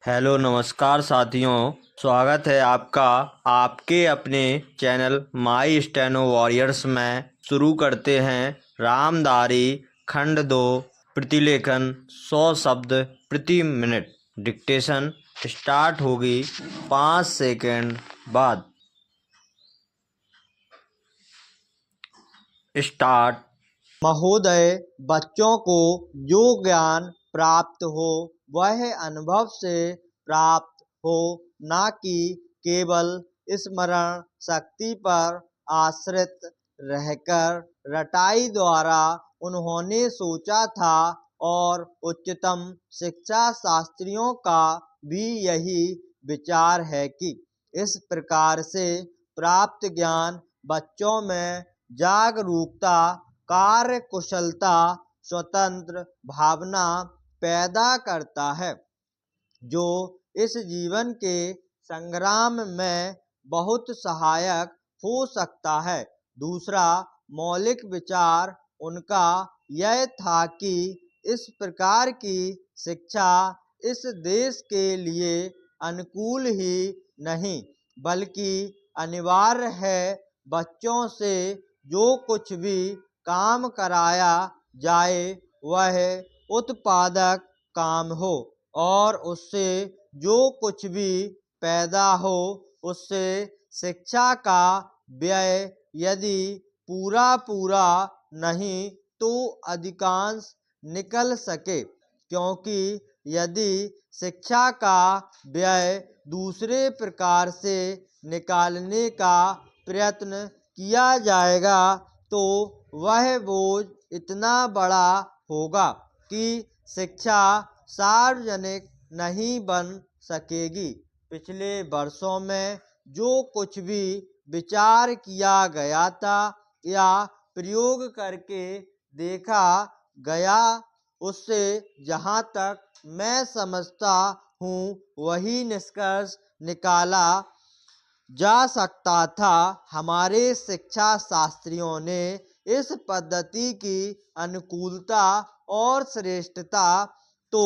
Hello नमस्कार साथियों। स्वागत है आपका आपके अपने चैनल माई स्टेनो वॉरियर्स में। शुरू करते हैं रामधारी खंड 2 प्रतिलेखन 100 शब्द प्रति मिनट। डिक्टेशन स्टार्ट होगी 5 सेकंड बाद। स्टार्ट। महोदय, बच्चों को जो ज्ञान प्राप्त हो वह अनुभव से प्राप्त हो, न कि केवल स्मरण शक्ति पर आश्रित रहकर। रटाई द्वारा उन्होंने सोचा था और उच्चतम शिक्षा शास्त्रियों का भी यही विचार है कि इस प्रकार से प्राप्त ज्ञान बच्चों में जागरूकता, कार्य कुशलता, स्वतंत्र भावना पैदा करता है, जो इस जीवन के संग्राम में बहुत सहायक हो सकता है। दूसरा मौलिक विचार उनका यह था कि इस प्रकार की शिक्षा इस देश के लिए अनुकूल ही नहीं बल्कि अनिवार्य है। बच्चों से जो कुछ भी काम कराया जाए वह उत्पादक काम हो और उससे जो कुछ भी पैदा हो उससे शिक्षा का व्यय यदि पूरा नहीं तो अधिकांश निकल सके, क्योंकि यदि शिक्षा का व्यय दूसरे प्रकार से निकालने का प्रयत्न किया जाएगा तो वह बोझ इतना बड़ा होगा कि शिक्षा सार्वजनिक नहीं बन सकेगी। पिछले वर्षों में जो कुछ भी विचार किया गया था या प्रयोग करके देखा गया, उससे जहाँ तक मैं समझता हूँ वही निष्कर्ष निकाला जा सकता था। हमारे शिक्षा शास्त्रियों ने इस पद्धति की अनुकूलता और श्रेष्ठता तो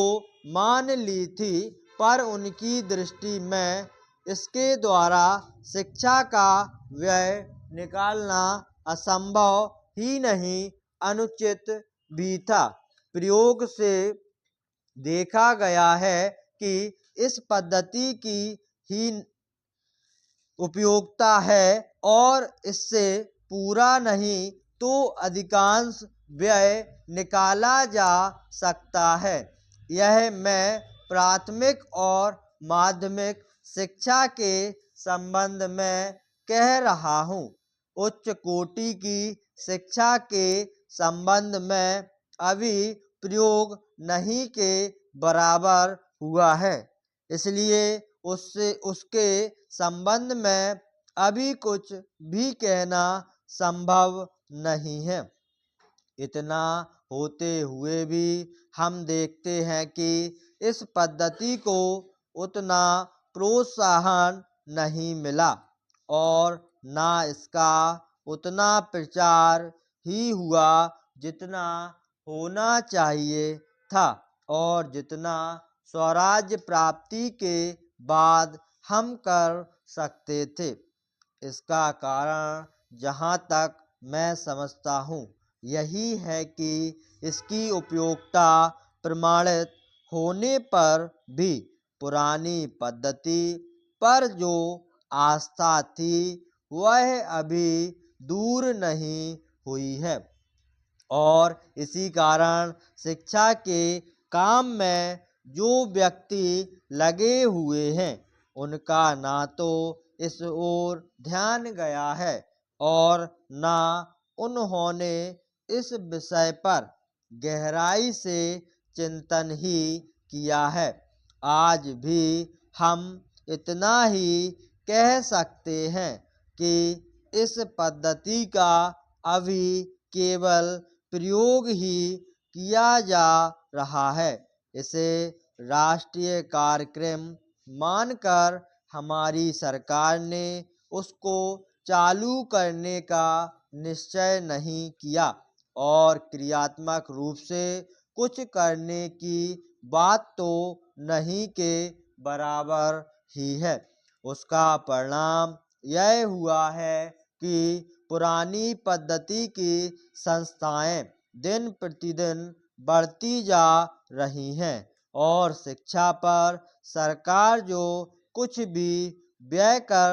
मान ली थी, पर उनकी दृष्टि में इसके द्वारा शिक्षा का व्यय निकालना असंभव ही नहीं, अनुचित भी था। प्रयोग से देखा गया है कि इस पद्धति की ही उपयोगिता है और इससे पूरा नहीं तो अधिकांश व्यय निकाला जा सकता है। यह मैं प्राथमिक और माध्यमिक शिक्षा के संबंध में कह रहा हूँ। उच्च कोटि की शिक्षा के संबंध में अभी प्रयोग नहीं के बराबर हुआ है, इसलिए उसके संबंध में अभी कुछ भी कहना संभव नहीं है। इतना होते हुए भी हम देखते हैं कि इस पद्धति को उतना प्रोत्साहन नहीं मिला और ना इसका उतना प्रचार ही हुआ जितना होना चाहिए था और जितना स्वराज्य प्राप्ति के बाद हम कर सकते थे। इसका कारण जहाँ तक मैं समझता हूँ यही है कि इसकी उपयोगिता प्रमाणित होने पर भी पुरानी पद्धति पर जो आस्था थी वह अभी दूर नहीं हुई है और इसी कारण शिक्षा के काम में जो व्यक्ति लगे हुए हैं उनका ना तो इस ओर ध्यान गया है और ना उन्होंने इस विषय पर गहराई से चिंतन ही किया है। आज भी हम इतना ही कह सकते हैं कि इस पद्धति का अभी केवल प्रयोग ही किया जा रहा है। इसे राष्ट्रीय कार्यक्रम मानकर हमारी सरकार ने उसको चालू करने का निश्चय नहीं किया और क्रियात्मक रूप से कुछ करने की बात तो नहीं के बराबर ही है। उसका परिणाम यह हुआ है कि पुरानी पद्धति की संस्थाएं दिन प्रतिदिन बढ़ती जा रही हैं और शिक्षा पर सरकार जो कुछ भी व्यय कर